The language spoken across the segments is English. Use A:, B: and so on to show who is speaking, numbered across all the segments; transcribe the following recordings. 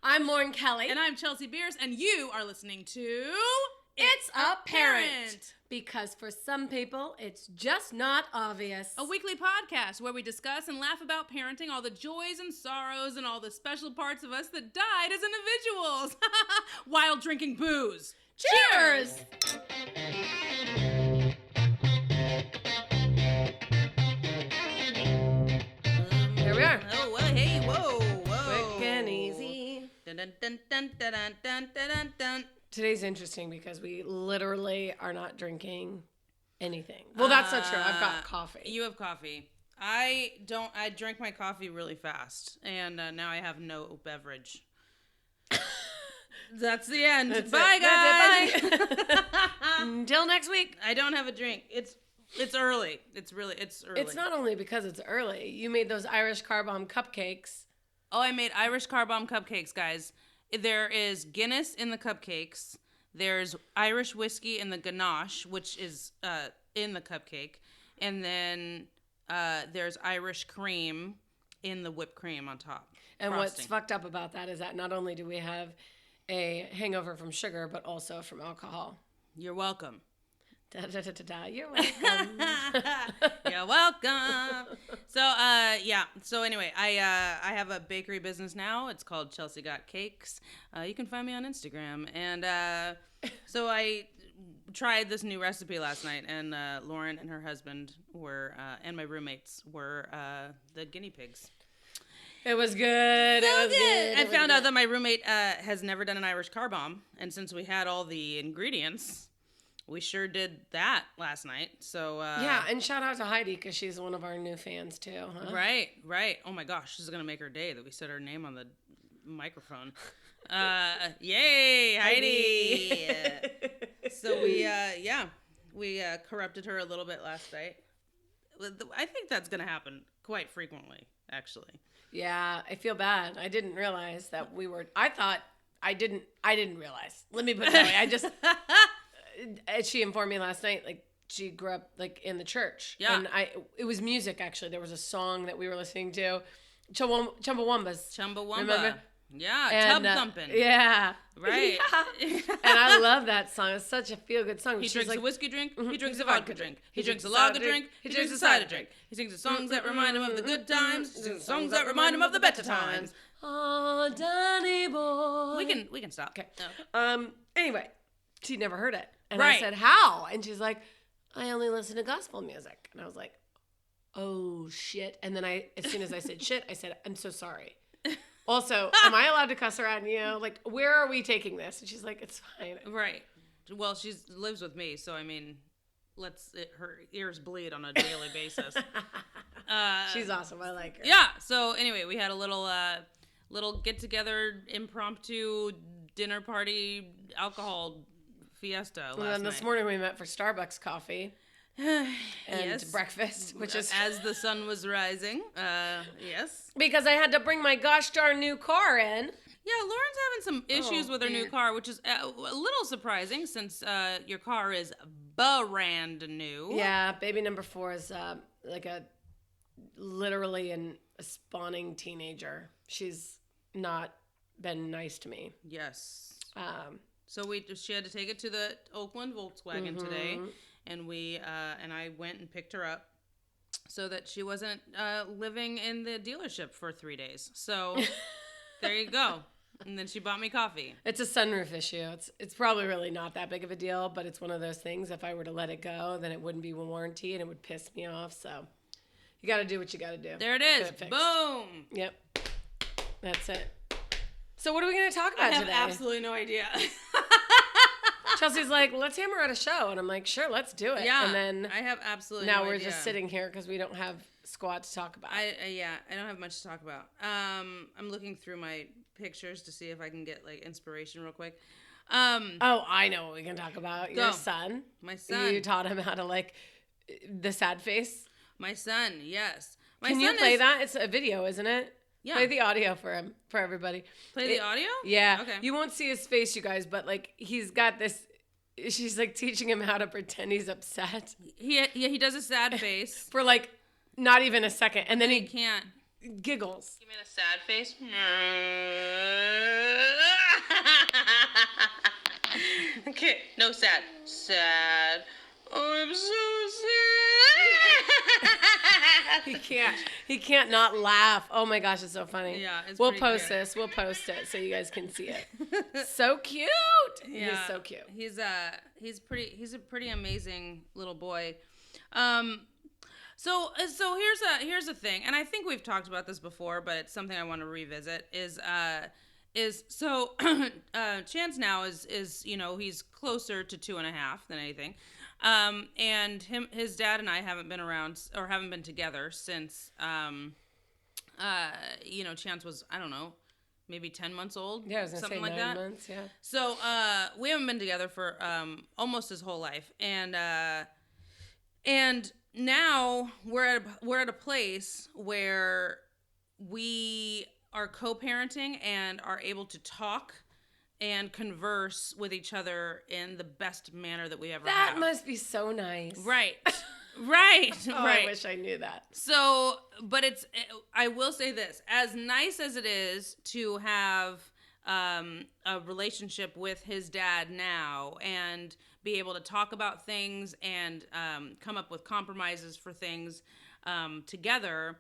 A: I'm Lauren Kelly.
B: And I'm Chelsea Beers, and you are listening to...
A: It's ApPARENT. Because for some people, it's just not obvious.
B: A weekly podcast where we discuss and laugh about parenting, all the joys and sorrows, and all the special parts of us that died as individuals. While drinking booze.
A: Cheers! Here we are.
B: Oh, well, hey, whoa.
A: Quick and easy.
B: Dun, dun, dun, dun, dun, dun, dun, dun, dun.
A: Today's interesting because we literally are not drinking anything. Well, that's not true. I've got coffee.
B: You have coffee. I drank my coffee really fast, and now I have no beverage. That's the end. Bye, guys.
A: Bye. Until next week.
B: I don't have a drink. It's early. It's early.
A: It's not only because it's early. You made those Irish car bomb cupcakes.
B: Oh, I made Irish car bomb cupcakes, guys. There is Guinness in the cupcakes. There's Irish whiskey in the ganache, which is in the cupcake. And then there's Irish cream in the whipped cream on top.
A: And
B: frosting.
A: What's fucked up about that is that not only do we have a hangover from sugar, but also from alcohol.
B: You're welcome.
A: Da, da, da, da, da. You're welcome.
B: You're welcome. So, yeah. So anyway, I have a bakery business now. It's called Chelsea Got Cakes. You can find me on Instagram. And so I tried this new recipe last night, and Lauren and her husband were, and my roommates were the guinea pigs.
A: It was good.
B: So
A: it was good.
B: I found out that my roommate has never done an Irish car bomb, and since we had all the ingredients, we sure did that last night. So
A: yeah, and shout out to Heidi because she's one of our new fans too. Huh?
B: Right. Oh my gosh, this is gonna make her day that we said her name on the microphone. Yay, Heidi! So we corrupted her a little bit last night. I think that's gonna happen quite frequently, actually.
A: Yeah, I feel bad. I didn't realize that we were. I didn't realize. Let me put it that way. I just. She informed me last night, like, she grew up, like, in the church.
B: Yeah.
A: And it was music, actually. There was a song that we were listening to. Chumbawambas.
B: Chumbawamba.
A: Remember?
B: Yeah,
A: and,
B: tub thumping.
A: Yeah.
B: Right.
A: Yeah. And I love that song. It's such a feel-good song.
B: He drinks a whiskey drink.
A: Mm-hmm.
B: He drinks a vodka drink. He drinks a lager drink. He drinks a cider drink. He sings the songs that remind him of the good times. He sings the songs that remind him of the better times.
A: Oh, Danny boy.
B: We can stop.
A: Okay.
B: No.
A: Anyway, she'd never heard it. And
B: right.
A: I said, how? And she's like, I only listen to gospel music. And I was like, oh, shit. And then as soon as I said shit, I said, I'm so sorry. Also, am I allowed to cuss around you? Like, where are we taking this? And she's like, it's fine.
B: Right. Well, she lives with me, so I mean, her ears bleed on a daily basis.
A: She's awesome. I like her.
B: Yeah. So anyway, we had a little get together, impromptu dinner party, alcohol fiesta last night.
A: And then this morning we met for Starbucks coffee. And yes. Breakfast, which is
B: as the sun was rising. Yes,
A: because I had to bring my gosh darn new car in.
B: Yeah, Lauren's having some issues with her new car, which is a little surprising since your car is brand new.
A: Yeah, baby number 4 is like literally a spawning teenager. She's not been nice to me.
B: Yes. So she had to take it to the Oakland Volkswagen today. And I went and picked her up so that she wasn't living in the dealership for 3 days. So there you go. And then she bought me coffee.
A: It's a sunroof issue. It's probably really not that big of a deal, but it's one of those things. If I were to let it go, then it wouldn't be warranty and it would piss me off. So you got to do what you got to do.
B: There it is. Boom.
A: Yep. That's it. So what are we going to talk about today?
B: I have absolutely no idea.
A: Chelsea's like, let's hammer out a show. And I'm like, sure, let's do it.
B: Yeah,
A: and then
B: I have absolutely
A: now
B: no
A: we're
B: idea.
A: just sitting here because we don't have squat to talk about.
B: I don't have much to talk about. I'm looking through my pictures to see if I can get like inspiration real quick.
A: Oh, I know what we can talk about.
B: Go.
A: Your son.
B: My son.
A: You taught him how to like the sad face.
B: My son, yes.
A: Can you play that? It's a video, isn't it?
B: Yeah.
A: Play the audio for him, for everybody.
B: Play the audio?
A: Yeah.
B: Okay.
A: You won't see his face, you guys, but like he's got this. She's like teaching him how to pretend he's upset.
B: He does a sad face
A: for like not even a second, and then he
B: can't
A: giggles.
B: Give me a sad face. so sad. Sad. Oh, I'm so sad.
A: He can't not laugh. Oh my gosh, it's so funny.
B: Yeah, it's
A: we'll
B: pretty
A: post
B: cute.
A: this. We'll post it so you guys can see it. So cute.
B: Yeah,
A: He's so cute.
B: He's a pretty amazing little boy. So here's a thing, and I think we've talked about this before, but it's something I want to revisit. Chance now is he's closer to 2.5 than anything, and his dad and I haven't been around or haven't been together since Chance was, I don't know, maybe 10 months old.
A: Yeah, I was gonna
B: something
A: say
B: like
A: 9
B: that.
A: months. Yeah.
B: So we haven't been together for almost his whole life, and now we're at a place where we are co-parenting and are able to talk and converse with each other in the best manner that we ever have.
A: That must be so nice.
B: Right. Right.
A: Oh,
B: right.
A: I wish I knew that.
B: So, but I will say this, as nice as it is to have a relationship with his dad now and be able to talk about things and come up with compromises for things together,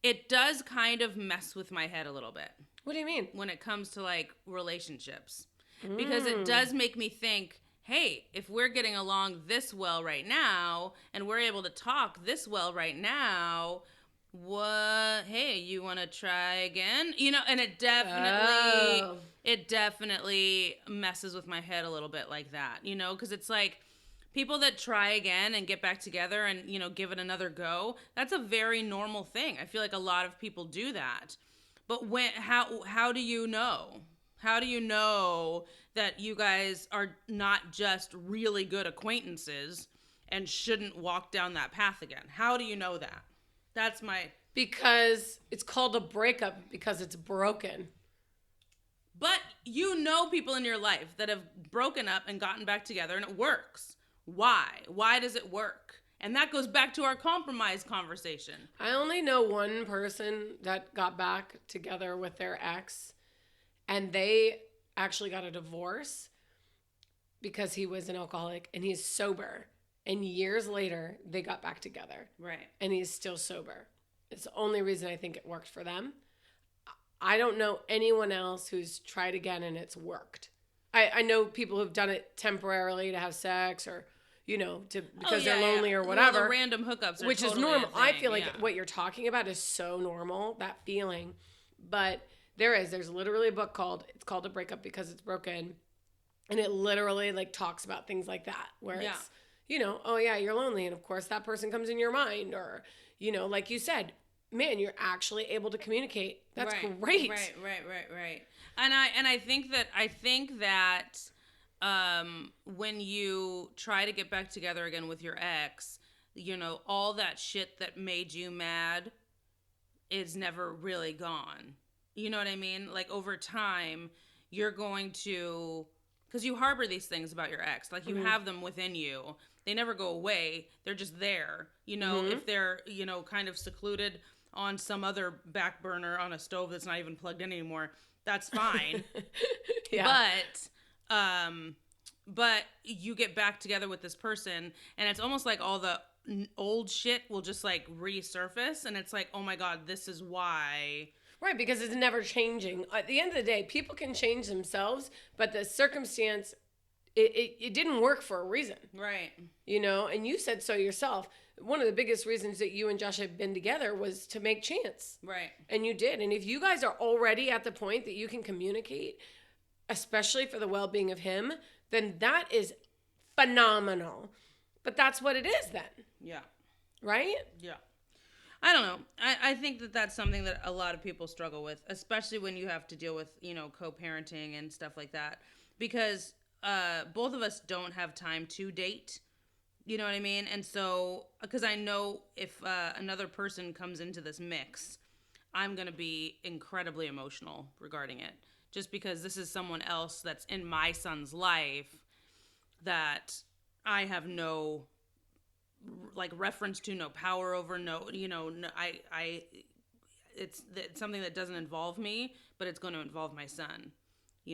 B: it does kind of mess with my head a little bit.
A: What do you mean?
B: When it comes to like relationships. Because it does make me think, hey, if we're getting along this well right now and we're able to talk this well right now, hey, you want to try again? And it definitely messes with my head a little bit like that, because it's like people that try again and get back together and, give it another go. That's a very normal thing. I feel like a lot of people do that. But how do you know? How do you know that you guys are not just really good acquaintances and shouldn't walk down that path again? How do you know that? That's
A: because it's called a breakup because it's broken.
B: But people in your life that have broken up and gotten back together and it works. Why? Why does it work? And that goes back to our compromise conversation.
A: I only know one person that got back together with their ex, and they actually got a divorce because he was an alcoholic and he's sober. And years later, they got back together.
B: Right.
A: And he's still sober. It's the only reason I think it worked for them. I don't know anyone else who's tried again and it's worked. I know people who've done it temporarily to have sex or, because they're lonely or whatever.
B: Well, the random hookups are
A: which
B: totally
A: is normal. I feel like
B: yeah.
A: what you're talking about is so normal, that feeling. But there's literally a book it's called A Breakup Because It's Broken. And it literally like talks about things like that where it's, oh yeah, you're lonely. And of course that person comes in your mind or, like you said, man, you're actually able to communicate. That's great.
B: Right. And I think that when you try to get back together again with your ex, all that shit that made you mad is never really gone. You know what I mean? Like over time, you're going to, because you harbor these things about your ex, like you have them within you. They never go away. They're just there. If they're, kind of secluded on some other back burner on a stove that's not even plugged in anymore, that's fine.
A: Yeah.
B: But you get back together with this person and it's almost like all the old shit will just like resurface and it's like, oh my God, this is why.
A: Right, because it's never changing. At the end of the day, people can change themselves, but the circumstance, it didn't work for a reason.
B: Right.
A: And you said so yourself. One of the biggest reasons that you and Josh have been together was to make chance.
B: Right.
A: And you did. And if you guys are already at the point that you can communicate, especially for the well-being of him, then that is phenomenal. But that's what it is then.
B: Yeah.
A: Right?
B: Yeah. I don't know. I think that that's something that a lot of people struggle with, especially when you have to deal with, co-parenting and stuff like that. Because both of us don't have time to date. You know what I mean? And so, because I know if another person comes into this mix, I'm going to be incredibly emotional regarding it. Just because this is someone else that's in my son's life that I have no reference to, no power over, it's something that doesn't involve me, but it's going to involve my son,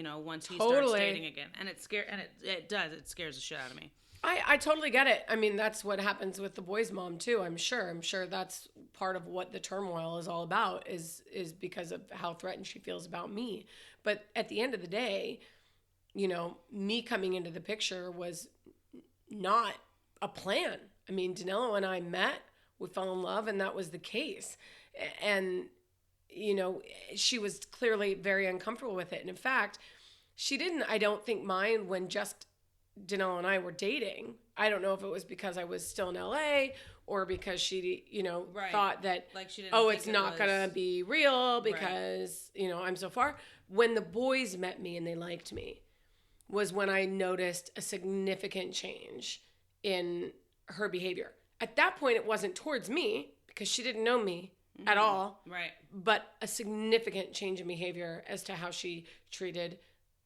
B: once he starts dating again. And it scares the shit out of me.
A: I totally get it. I mean, that's what happens with the boy's mom too. I'm sure that's part of what the turmoil is all about is because of how threatened she feels about me. But at the end of the day, me coming into the picture was not a plan. I mean, Danilo and I met, we fell in love, and that was the case. And, she was clearly very uncomfortable with it. And in fact, she didn't, I don't think, mind when just Danilo and I were dating. I don't know if it was because I was still in LA or because she, thought that,
B: like she didn't
A: it's not going to be real because, I'm so far. When the boys met me and they liked me was when I noticed a significant change in her behavior. At that point, it wasn't towards me because she didn't know me at all.
B: Right.
A: But a significant change in behavior as to how she treated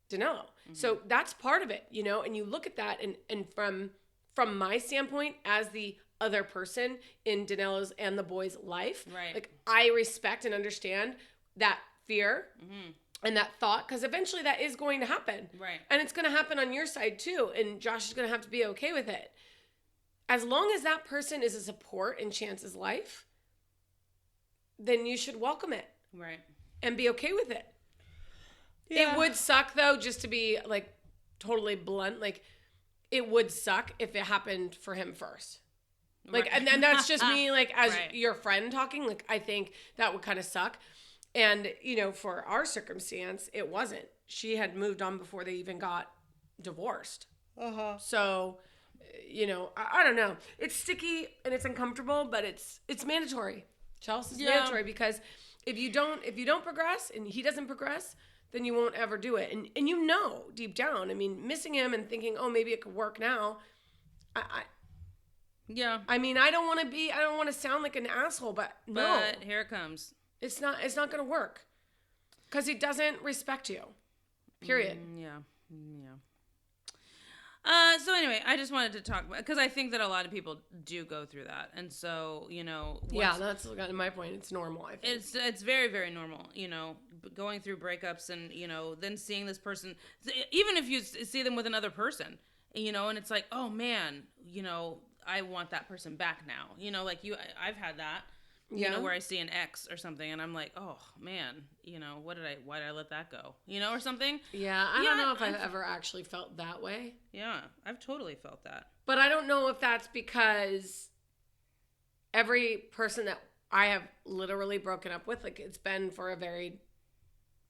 A: Danilo. So that's part of it, and you look at that and from my standpoint as the other person in Danilo's and the boy's life,
B: right.
A: like I respect and understand that fear and that thought, because eventually that is going to happen.
B: Right.
A: And it's going to happen on your side too, and Josh is going to have to be okay with it. As long as that person is a support in Chance's life, then you should welcome it.
B: Right.
A: And be okay with it.
B: Yeah.
A: It would suck though, just to be like totally blunt, like it would suck if it happened for him first. Like,
B: right.
A: and then that's just me, like, as
B: right.
A: your friend talking, like, I think that would kind of suck. And, for our circumstance, it wasn't. She had moved on before they even got divorced. So, I don't know. It's sticky and it's uncomfortable, but it's mandatory. Chelsea's mandatory because if you don't progress and he doesn't progress, then you won't ever do it. And deep down, I mean, missing him and thinking, oh, maybe it could work now.
B: Yeah.
A: I mean, I don't want to sound like an asshole, but no.
B: But here it comes.
A: It's not going to work. Because he doesn't respect you. Period.
B: Yeah. So anyway, I just wanted to talk about, because I think that a lot of people do go through that. And so,
A: yeah, that's my point. It's normal, I think.
B: It's very, very normal, going through breakups and, then seeing this person, even if you see them with another person, and it's like, oh man, I want that person back now. Like I've had that, where I see an ex or something and I'm like, oh man, why did I let that go? Or something.
A: Yeah. I don't know if I've ever actually felt that way.
B: Yeah. I've totally felt that.
A: But I don't know if that's because every person that I have literally broken up with, like, it's been for a very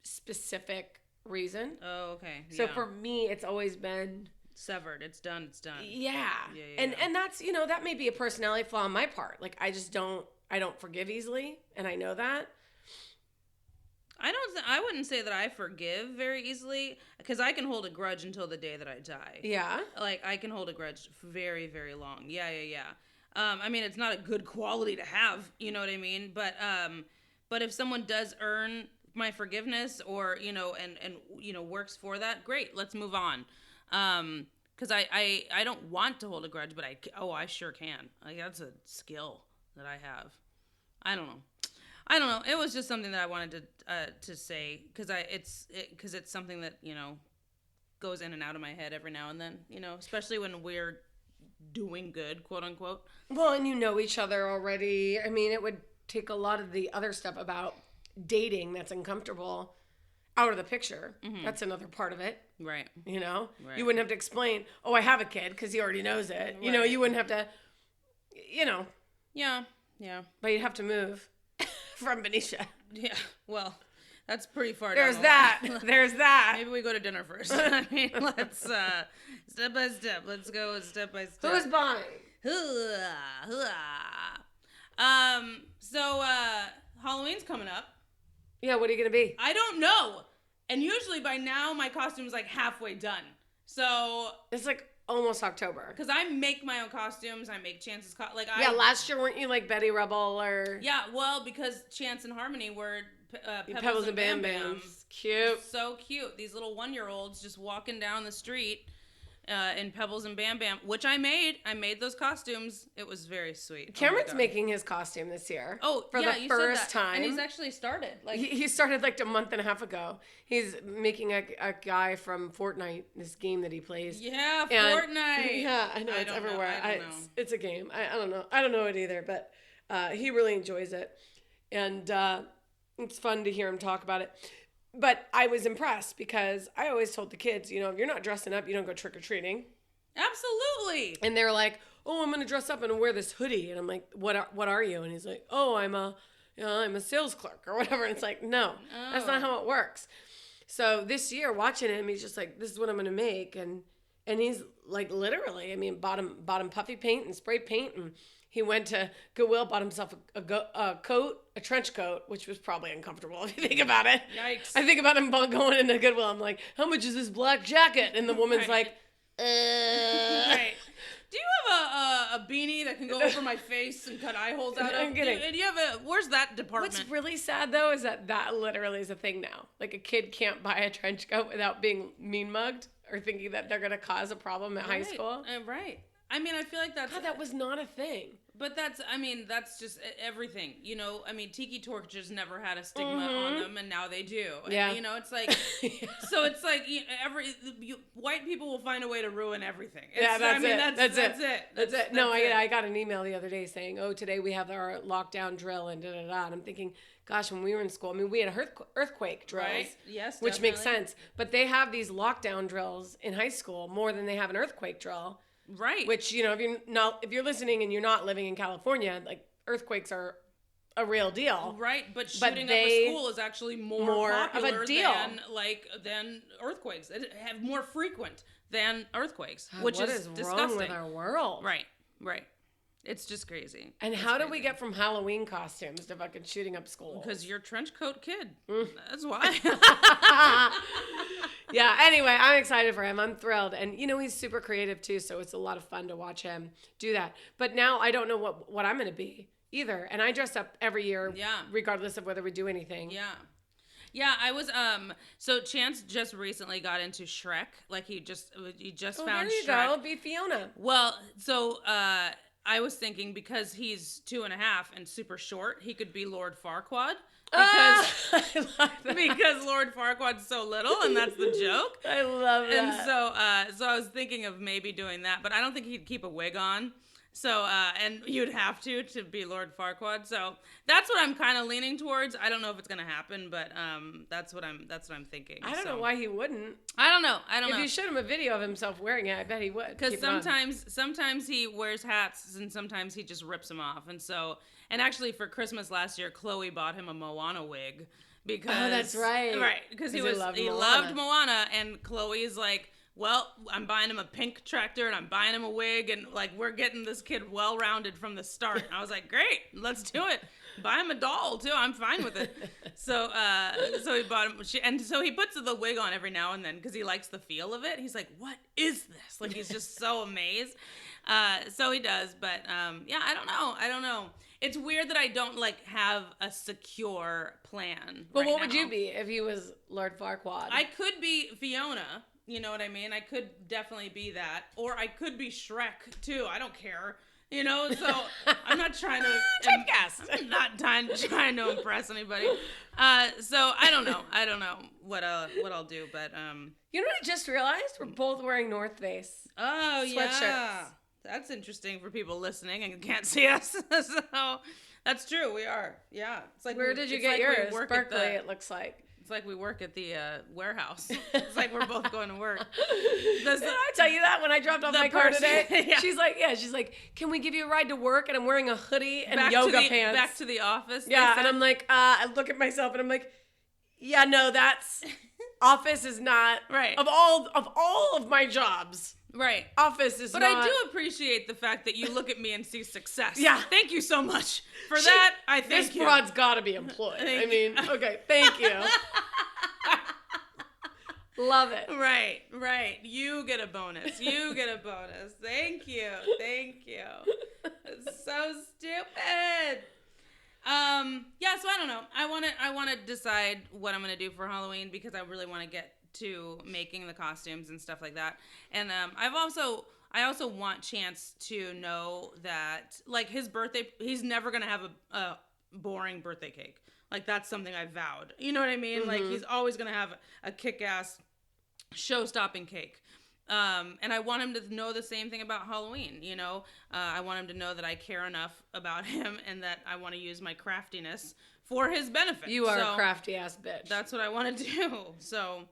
A: specific reason.
B: Oh, okay.
A: So for me, it's always been
B: severed. It's done.
A: Yeah. And that's, that may be a personality flaw on my part. Like, I don't forgive easily, and I know that.
B: I wouldn't say that I forgive very easily, because I can hold a grudge until the day that I die.
A: Yeah.
B: Like, I can hold a grudge very, very long. Yeah. I mean, it's not a good quality to have, you know what I mean? But if someone does earn my forgiveness or, and works for that, great, let's move on. Because I don't want to hold a grudge, but I sure can. Like, that's a skill that I have. I don't know. It was just something that I wanted to say, because it's something that, goes in and out of my head every now and then, especially when we're doing good, quote unquote.
A: Well, and each other already. I mean, it would take a lot of the other stuff about dating that's uncomfortable out of the picture. Mm-hmm. That's another part of it.
B: Right.
A: Right.
B: You
A: wouldn't have to explain, oh, I have a kid, because he already knows it. Right. You wouldn't have to,
B: Yeah.
A: But you'd have to move from Benicia.
B: Yeah. Well, that's pretty far
A: There's
B: down
A: that. There's that.
B: Maybe we go to dinner first. I mean, let's step by step. Let's go step by step.
A: Who's buying?
B: So Halloween's coming up.
A: Yeah, what are you gonna be?
B: I don't know. And usually by now my costume's like halfway done. So
A: it's like almost October.
B: Because I make my own costumes. I make Chance's
A: last year weren't you like Betty Rubble or?
B: Yeah, well, because Chance and Harmony were
A: Pebbles and Bam Bams. Cute.
B: So cute. These little 1-year-olds just walking down the street in Pebbles and Bam Bam, which I made. I made those costumes. It was very sweet.
A: Cameron's making his costume this year.
B: Oh,
A: for
B: yeah,
A: the
B: you
A: first
B: said that.
A: time.
B: And he's actually started. Like
A: he started like a month and a half ago. He's making a guy from Fortnite, this game that he plays.
B: Yeah,
A: And,
B: Fortnite.
A: Yeah, I know, it's everywhere.
B: I don't know.
A: It's a game. I don't know. I don't know it either, but he really enjoys it. And it's fun to hear him talk about it. But I was impressed because I always told the kids, if you're not dressing up, you don't go trick-or-treating.
B: Absolutely.
A: And they're like, oh, I'm going to dress up and wear this hoodie. And I'm like, what are you? And he's like, oh, I'm a sales clerk or whatever. And it's like, no, that's not how it works. So this year watching him, he's just like, this is what I'm going to make. And he's like, literally, bought him puffy paint and spray paint. And he went to Goodwill, bought himself a trench coat, which was probably uncomfortable if you think about it.
B: Yikes.
A: I think about him going into Goodwill. I'm like, how much is this black jacket? And the woman's like,
B: Right. Do you have a beanie that can go over my face and cut eye holes out of?
A: I'm kidding.
B: Do you have where's that department?
A: What's really sad, though, is that literally is a thing now. Like, a kid can't buy a trench coat without being mean mugged or thinking that they're going to cause a problem at high school.
B: Right. I feel like that's...
A: God, that was not a thing.
B: But that's just everything. Tiki torches never had a stigma on them, and now they do.
A: Yeah.
B: And, it's like... So it's like white people will find a way to ruin everything.
A: That's it.
B: That's it.
A: No, I got an email the other day saying, oh, today we have our lockdown drill and da-da-da. And I'm thinking, gosh, when we were in school, we had earthquake drills.
B: Right. Yes,
A: which makes sense. But they have these lockdown drills in high school more than they have an earthquake drill.
B: Right.
A: Which, if you're listening and you're not living in California, like, earthquakes are a real deal.
B: Right, but shooting up a school is actually more popular
A: of a deal
B: than earthquakes. It have more frequent than earthquakes,
A: God,
B: which
A: what
B: is disgusting.
A: Wrong with our world?
B: Right. It's just crazy.
A: And how did we get from Halloween costumes to fucking shooting up schools?
B: Because you're a trench coat kid. That's why.
A: Yeah, anyway, I'm excited for him. I'm thrilled. And, he's super creative, too, so it's a lot of fun to watch him do that. But now I don't know what I'm going to be either. And I dress up every year, regardless of whether we do anything.
B: Yeah, I was, so Chance just recently got into Shrek. Like, he just found Shrek.
A: There you go. Be Fiona.
B: Well, so, I was thinking because he's 2.5 and super short, he could be Lord Farquaad. Because Lord Farquaad's so little, and that's the joke.
A: I love that.
B: And so I was thinking of maybe doing that, but I don't think he'd keep a wig on. So, and you'd have to be Lord Farquaad. So that's what I'm kind of leaning towards. I don't know if it's going to happen, but that's what I'm thinking.
A: I don't know why he wouldn't.
B: I don't know.
A: If you showed him a video of himself wearing it, I bet he would.
B: Because sometimes he wears hats and sometimes he just rips them off. And actually for Christmas last year, Chloe bought him a Moana wig because
A: that's right.
B: Right, because he loved Moana, and Chloe is like, well, I'm buying him a pink tractor and I'm buying him a wig, and like we're getting this kid well-rounded from the start. And I was like, great, let's do it. Buy him a doll too. I'm fine with it. So he bought him, and so he puts the wig on every now and then because he likes the feel of it. He's like, what is this? Like, he's just so amazed. So he does, but yeah, I don't know. It's weird that I don't like have a secure plan.
A: But what would you be if he was Lord Farquaad?
B: I could be Fiona. You know what I mean? I could definitely be that. Or I could be Shrek, too. I don't care. So I'm not trying to... I'm not trying to impress anybody. So I don't know. I don't know what I'll do, but...
A: You know what I just realized? We're both wearing North Face sweatshirts.
B: Yeah. That's interesting for people listening and can't see us. So that's true. We are. Yeah. It's like
A: where did you get yours? Berkeley, it looks like.
B: It's like we work at the warehouse. It's like we're both going to work.
A: Did I tell you that when I dropped off my car today? Yeah. She's like, can we give you a ride to work? And I'm wearing a hoodie and yoga pants.
B: Back to the office.
A: Yeah, and I'm like, I look at myself and I'm like, yeah, no, that's office is not
B: right.
A: Of all of my jobs.
B: Right.
A: Office is
B: but
A: not.
B: But I do appreciate the fact that you look at me and see success.
A: Yeah.
B: Thank you so much for that. I thank
A: this
B: you.
A: This broad's got to be employed. Okay, thank you. Love it.
B: Right. You get a bonus. Thank you. It's so stupid. Yeah, so I don't know. I want to decide what I'm going to do for Halloween because I really want to get to making the costumes and stuff like that. And I also want Chance to know that, like, his birthday, he's never going to have a boring birthday cake. Like, that's something I vowed. You know what I mean? Like, he's always going to have a kick-ass, show-stopping cake. And I want him to know the same thing about Halloween, you know? I want him to know that I care enough about him and that I want to use my craftiness for his benefit.
A: You are a crafty-ass bitch.
B: That's what I want to do. So,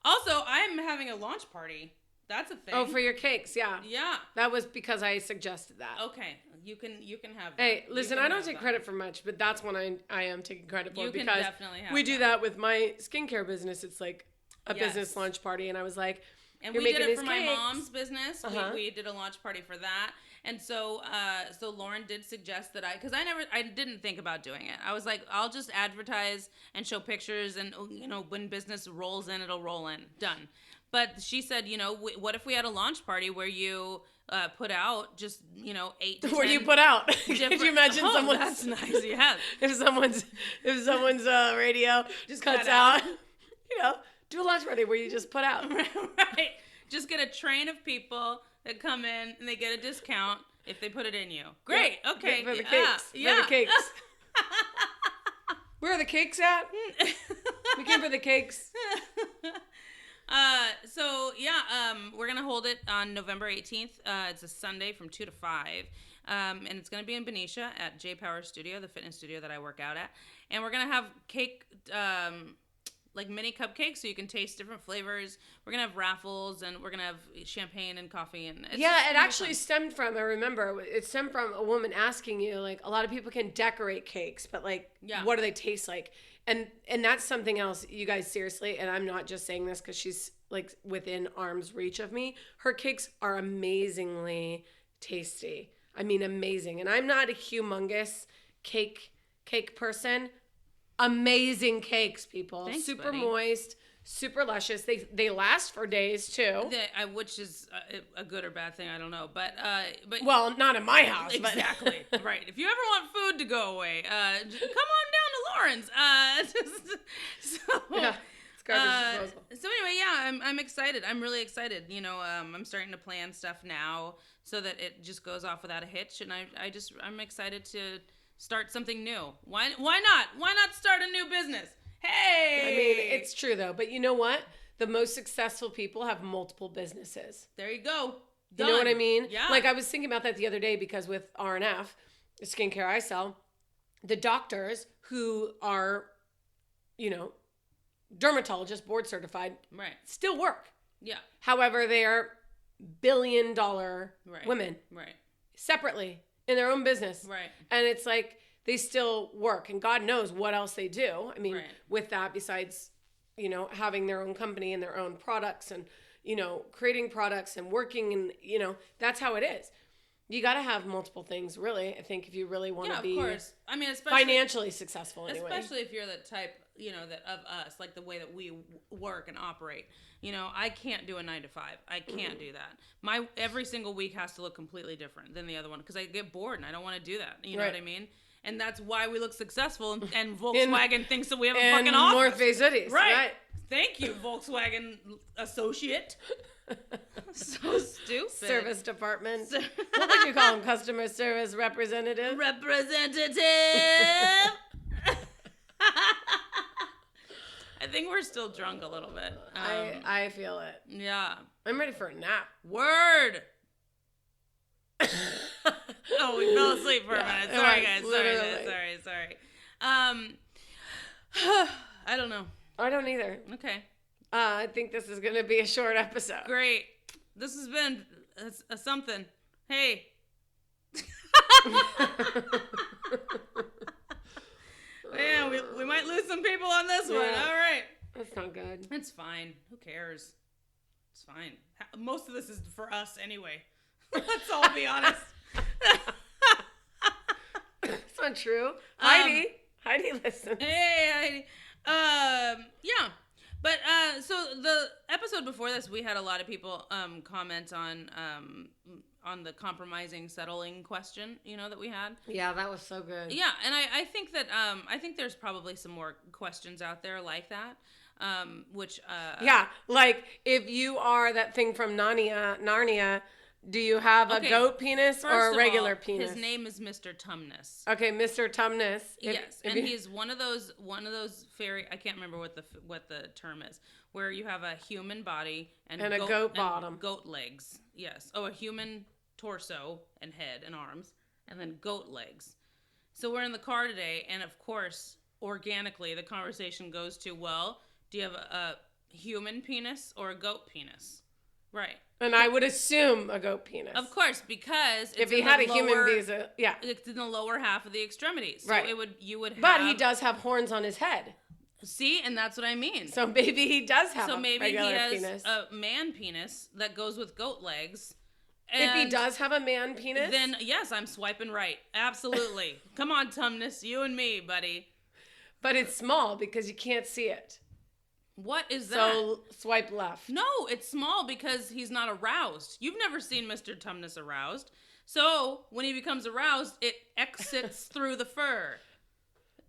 B: also, I'm having a launch party. That's a thing.
A: Oh, for your cakes, yeah.
B: Yeah.
A: That was because I suggested that.
B: Okay. You can have that.
A: Hey, listen, I don't take credit for much, but that's when I am taking credit for,
B: you
A: because
B: can definitely have
A: we do that with my skincare business. It's like a
B: Yes.
A: business launch party, and I was like,
B: and
A: you're
B: we did
A: making
B: it for
A: these
B: my
A: cakes.
B: mom's business. We did a launch party for that. And so Lauren did suggest that I didn't think about doing it. I was like, I'll just advertise and show pictures, and, you know, when business rolls in, it'll roll in. Done. But she said, you know, what if we had a launch party where you put out just, you know, 8 to 10.
A: Where do you put out? Could you imagine someone's...
B: That's nice, yeah.
A: if someone's radio just cuts out, you know, do a launch party where you just put out.
B: Right. Just get a train of people that come in and they get a discount if they put it in you. Great. Yeah. Okay.
A: For the cakes.
B: Yeah.
A: For the cakes. Where are the cakes at? We came for the cakes.
B: We're gonna hold it on November 18th. It's a Sunday from 2 to 5, and it's gonna be in Benicia at J Power Studio, the fitness studio that I work out at. And we're gonna have cake, like mini cupcakes, so you can taste different flavors. We're gonna have raffles, and we're gonna have champagne and coffee. And
A: it actually stemmed from, I remember, it stemmed from a woman asking you, like, a lot of people can decorate cakes, but, like, what do they taste like? And that's something else, you guys, seriously, and I'm not just saying this because she's, like, within arm's reach of me. Her cakes are amazingly tasty. I mean, amazing. And I'm not a humongous cake person. Amazing cakes, people.
B: Thanks,
A: super
B: buddy.
A: Moist, super luscious. They last for days, too.
B: Which is a good or bad thing, I don't know. But
A: well, not in my house.
B: Exactly. Right. If you ever want food to go away, just come on down to Lauren's.
A: Yeah, it's garbage disposal.
B: So anyway, yeah, I'm excited. I'm really excited. You know, I'm starting to plan stuff now so that it just goes off without a hitch, and I'm excited to start something new. Why not? Why not start a new business? Hey!
A: I mean, it's true, though. But you know what? The most successful people have multiple businesses.
B: There you go.
A: Done. You know what I mean?
B: Yeah.
A: Like, I was thinking about that the other day because with R&F, the skincare I sell, the doctors who are, you know, dermatologists, board certified,
B: right,
A: still work.
B: Yeah.
A: However, they are billion-dollar women.
B: Right.
A: Separately in their own business.
B: Right.
A: And it's like they still work, and God knows what else they do. I mean, with that, besides, you know, having their own company and their own products and, you know, creating products and working, and, you know, that's how it is. You got to have multiple things, really. I think if you really want to be,
B: of course. I mean, especially
A: financially successful, anyway.
B: Especially if you're the type, you know, that of us, like the way that we work and operate. You know, I can't do a 9 to 5. I can't do that. My every single week has to look completely different than the other one because I get bored and I don't want to do that. You know what I mean? And that's why we look successful, and Volkswagen thinks that we have a fucking office.
A: North Face hoodies. Right.
B: Thank you, Volkswagen associate. So stupid.
A: Service department. What would you call them? Customer service representative?
B: Representative. I think we're still drunk a little bit.
A: I feel it.
B: Yeah.
A: I'm ready for a nap.
B: Word. Oh, we fell asleep for a minute. Sorry, guys. Sorry. I don't know.
A: I don't either.
B: Okay.
A: I think this is going to be a short episode.
B: Great. This has been a something. Hey. Yeah, we might lose some people on this one. All right.
A: That's not good.
B: It's fine. Who cares? It's fine. Most of this is for us anyway. Let's all be honest.
A: It's not true. Heidi, listen.
B: Hey, Heidi. Yeah. But so the episode before this, we had a lot of people comment on the compromising, settling question, that we had.
A: Yeah, that was so good.
B: Yeah, and I think that I think there's probably some more questions out there like that. Which
A: yeah, like if you are that thing from Narnia, do you have a goat penis or a regular penis?
B: His name is Mr. Tumnus.
A: Okay, Mr. Tumnus.
B: Yes, and he's one of those fairy. I can't remember what the term is, where you have a human body and
A: a goat bottom,
B: goat legs. Yes. Oh, a human torso and head and arms, and then goat legs. So we're in the car today, and of course, organically, the conversation goes to, well, do you have a human penis or a goat penis? Right.
A: And I would assume a goat penis.
B: Of course, because
A: if he had a human penis, yeah,
B: it's in the lower half of the extremity. So
A: right.
B: You would have.
A: But he does have horns on his head.
B: See, and that's what I mean.
A: So maybe he does have
B: so
A: a
B: maybe
A: regular
B: he has
A: penis.
B: A man penis that goes with goat legs.
A: If he does have a man penis,
B: then yes, I'm swiping right. Absolutely. Come on, Tumnus, you and me, buddy.
A: But it's small because you can't see it.
B: What is that?
A: So swipe left.
B: No, it's small because he's not aroused. You've never seen Mr. Tumnus aroused. So when he becomes aroused, it exits through the fur.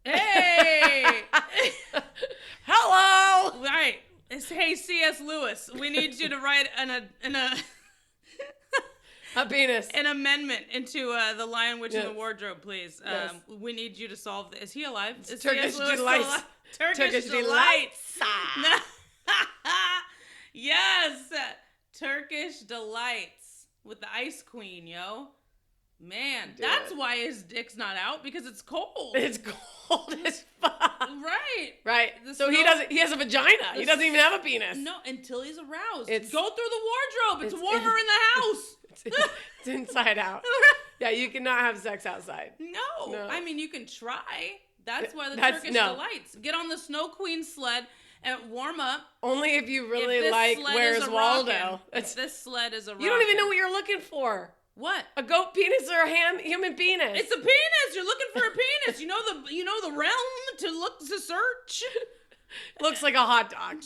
B: Hey!
A: Hello!
B: Right. Hey, C.S. Lewis, we need you to write
A: a penis.
B: An amendment into The Lion, Witch, and the Wardrobe, please. Yes. We need you to solve this. Is he alive? Is
A: Turkish Delights.
B: Turkish Delights. Yes. Turkish Delights with the Ice Queen, yo. Man, that's why his dick's not out, because it's cold.
A: It's cold as fuck.
B: Right.
A: So he has a vagina. He doesn't even have a penis.
B: No, until he's aroused.
A: Go
B: through the wardrobe. It's warmer in the house.
A: It's inside out. Yeah, you cannot have sex outside.
B: No. I mean, you can try. That's why the Turkish Delights. Get on the Snow Queen sled and warm up.
A: Only if you really like Where's Waldo.
B: If this sled is a rockin'.
A: You don't even know what you're looking for.
B: What?
A: A goat penis or a human penis?
B: It's a penis. You're looking for a penis. You know the realm to search.
A: Looks like a hot dog.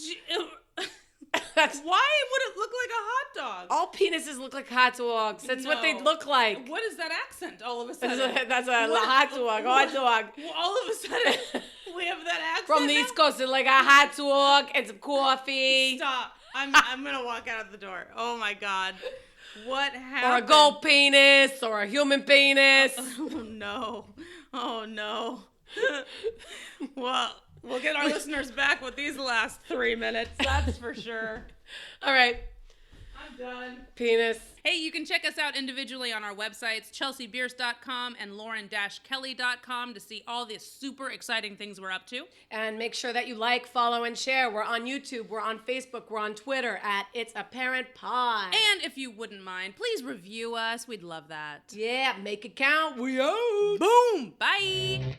B: Why would it look like a hot dog?
A: All penises look like hot dogs. That's what they look like.
B: What is that accent all of a sudden?
A: That's a hot dog. Hot dog.
B: All of a sudden, we have that accent.
A: From the East Coast, it's like a hot dog and some coffee.
B: Stop. I'm gonna walk out the door. Oh my God. What happened?
A: Or a goat penis, or a human penis.
B: Oh no. Well, we'll get our listeners back with these last 3 minutes. That's for sure.
A: All right.
B: I'm done.
A: Penis.
B: Hey, you can check us out individually on our websites, chelseabierce.com and lauren-kelly.com, to see all the super exciting things we're up to.
A: And make sure that you like, follow, and share. We're on YouTube. We're on Facebook. We're on Twitter at It's Apparent Pod.
B: And if you wouldn't mind, please review us. We'd love that.
A: Yeah, make it count. We out.
B: Boom. Bye.